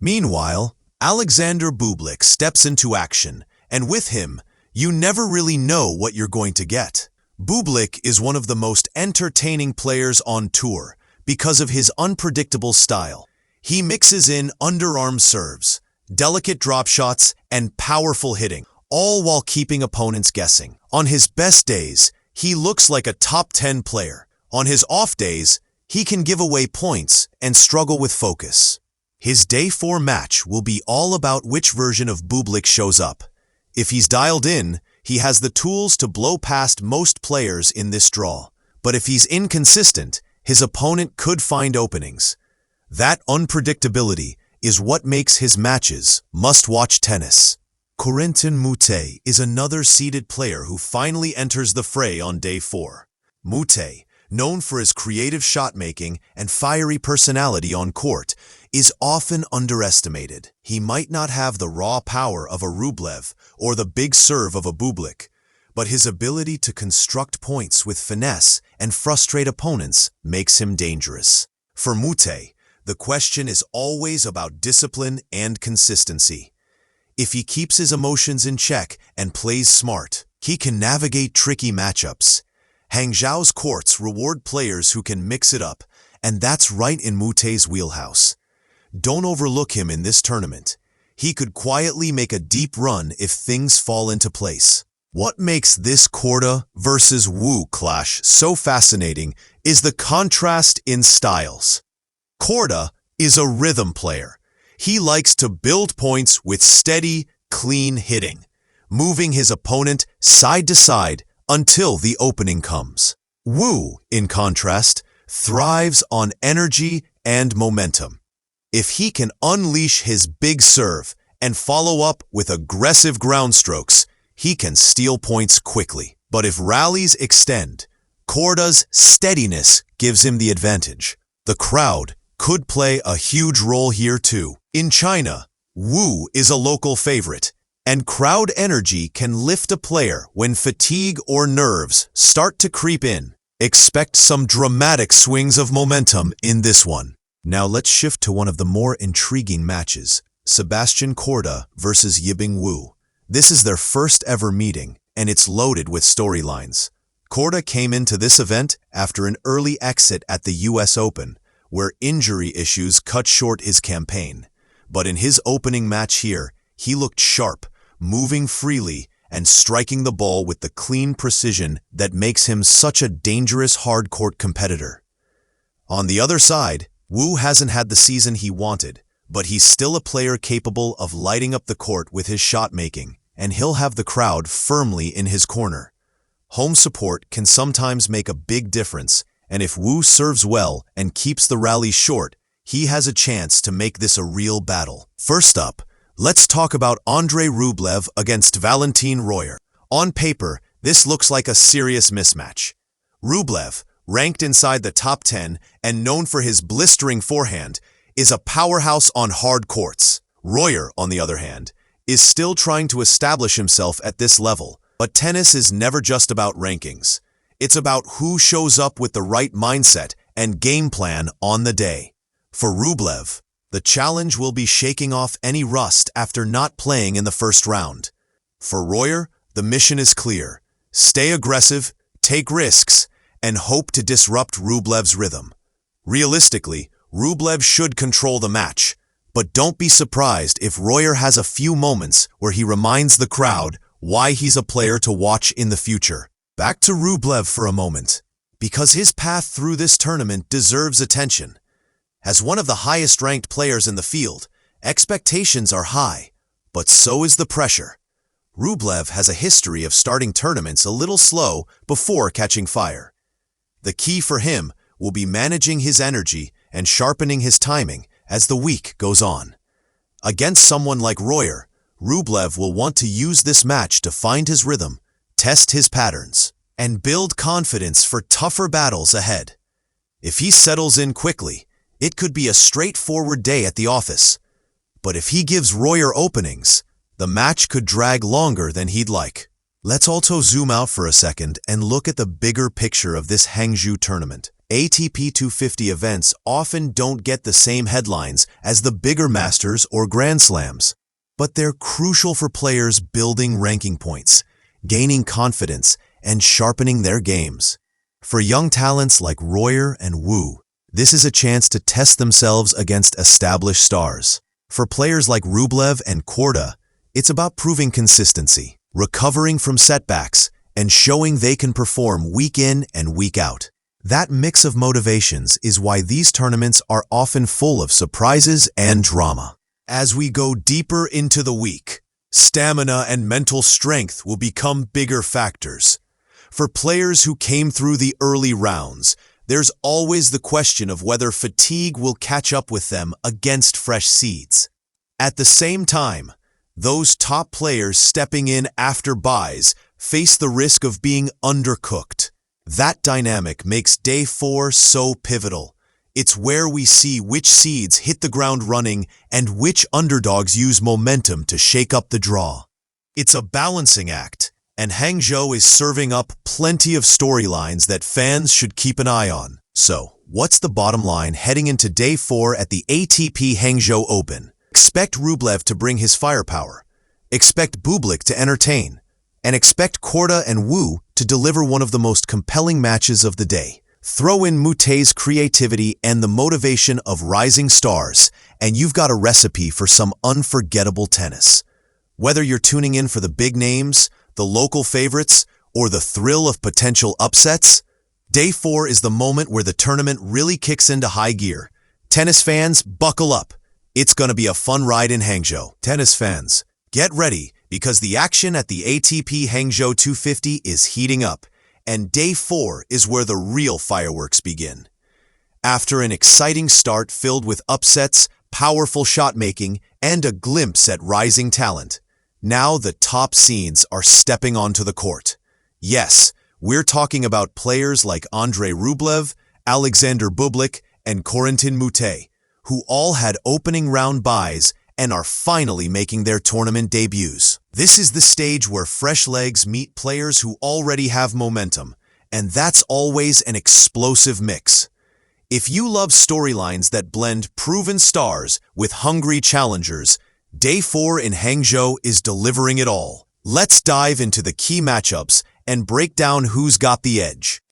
Meanwhile, Alexander Bublik steps into action, and with him, you never really know what you're going to get. Bublik is one of the most entertaining players on tour because of his unpredictable style. He mixes in underarm serves, delicate drop shots, and powerful hitting, all while keeping opponents guessing. On his best days, he looks like a top 10 player. On his off days, he can give away points and struggle with focus. His Day 4 match will be all about which version of Bublik shows up. If he's dialed in, he has the tools to blow past most players in this draw. But if he's inconsistent, his opponent could find openings. That unpredictability is what makes his matches must-watch tennis. Corentin Moutet is another seeded player who finally enters the fray on Day 4. Moutet, known for his creative shot-making and fiery personality on court, is often underestimated. He might not have the raw power of a Rublev or the big serve of a Bublik, but his ability to construct points with finesse and frustrate opponents makes him dangerous. For Moutet, the question is always about discipline and consistency. If he keeps his emotions in check and plays smart, he can navigate tricky matchups. Hangzhou's courts reward players who can mix it up, and that's right in Moutet's wheelhouse. Don't overlook him in this tournament. He could quietly make a deep run if things fall into place. What makes this Korda versus Wu clash so fascinating is the contrast in styles. Korda is a rhythm player. He likes to build points with steady, clean hitting, moving his opponent side to side until the opening comes. Wu, in contrast, thrives on energy and momentum. If he can unleash his big serve and follow up with aggressive ground strokes, he can steal points quickly. But if rallies extend, Korda's steadiness gives him the advantage. The crowd could play a huge role here too. In China, Wu is a local favorite, and crowd energy can lift a player when fatigue or nerves start to creep in. Expect some dramatic swings of momentum in this one. Now let's shift to one of the more intriguing matches, Sebastian Korda versus Yibing Wu. This is their first ever meeting, and it's loaded with storylines. Korda came into this event after an early exit at the US Open, where injury issues cut short his campaign. But in his opening match here, he looked sharp, moving freely and striking the ball with the clean precision that makes him such a dangerous hard-court competitor. On the other side, Wu hasn't had the season he wanted, but he's still a player capable of lighting up the court with his shot-making, and he'll have the crowd firmly in his corner. Home support can sometimes make a big difference, and if Wu serves well and keeps the rally short, he has a chance to make this a real battle. First up, let's talk about Andrei Rublev against Valentin Royer. On paper, this looks like a serious mismatch. Rublev, ranked inside the top 10 and known for his blistering forehand, is a powerhouse on hard courts. Royer, on the other hand, is still trying to establish himself at this level. But tennis is never just about rankings. It's about who shows up with the right mindset and game plan on the day. For Rublev, the challenge will be shaking off any rust after not playing in the first round. For Royer, the mission is clear. Stay aggressive, take risks, and hope to disrupt Rublev's rhythm. Realistically, Rublev should control the match, but don't be surprised if Royer has a few moments where he reminds the crowd why he's a player to watch in the future. Back to Rublev for a moment, because his path through this tournament deserves attention. As one of the highest-ranked players in the field, expectations are high, but so is the pressure. Rublev has a history of starting tournaments a little slow before catching fire. The key for him will be managing his energy and sharpening his timing as the week goes on. Against someone like Royer, Rublev will want to use this match to find his rhythm, test his patterns, and build confidence for tougher battles ahead. If he settles in quickly, it could be a straightforward day at the office. But if he gives Royer openings, the match could drag longer than he'd like. Let's also zoom out for a second and look at the bigger picture of this Hangzhou tournament. ATP 250 events often don't get the same headlines as the bigger Masters or Grand Slams, but they're crucial for players building ranking points, gaining confidence, and sharpening their games. For young talents like Royer and Wu, this is a chance to test themselves against established stars. For players like Rublev and Korda, it's about proving consistency, recovering from setbacks, and showing they can perform week in and week out. That mix of motivations is why these tournaments are often full of surprises and drama. As we go deeper into the week, stamina and mental strength will become bigger factors. For players who came through the early rounds, there's always the question of whether fatigue will catch up with them against fresh seeds. At the same time, those top players stepping in after buys face the risk of being undercooked. That dynamic makes Day 4 so pivotal. It's where we see which seeds hit the ground running and which underdogs use momentum to shake up the draw. It's a balancing act, and Hangzhou is serving up plenty of storylines that fans should keep an eye on. So, what's the bottom line heading into Day 4 at the ATP Hangzhou Open? Expect Rublev to bring his firepower. Expect Bublik to entertain. And expect Korda and Wu to deliver one of the most compelling matches of the day. Throw in Mute's creativity and the motivation of rising stars, and you've got a recipe for some unforgettable tennis. Whether you're tuning in for the big names, the local favorites, or the thrill of potential upsets, Day 4 is the moment where the tournament really kicks into high gear. Tennis fans, buckle up. It's going to be a fun ride in Hangzhou. Tennis fans, get ready, because the action at the ATP Hangzhou 250 is heating up, and Day 4 is where the real fireworks begin. After an exciting start filled with upsets, powerful shot-making, and a glimpse at rising talent, now the top scenes are stepping onto the court. Yes, we're talking about players like Andrei Rublev, Alexander Bublik, and Corentin Moutet, who all had opening round buys and are finally making their tournament debuts. This is the stage where fresh legs meet players who already have momentum, and that's always an explosive mix. If you love storylines that blend proven stars with hungry challengers, Day 4 in Hangzhou is delivering it all. Let's dive into the key matchups and break down who's got the edge.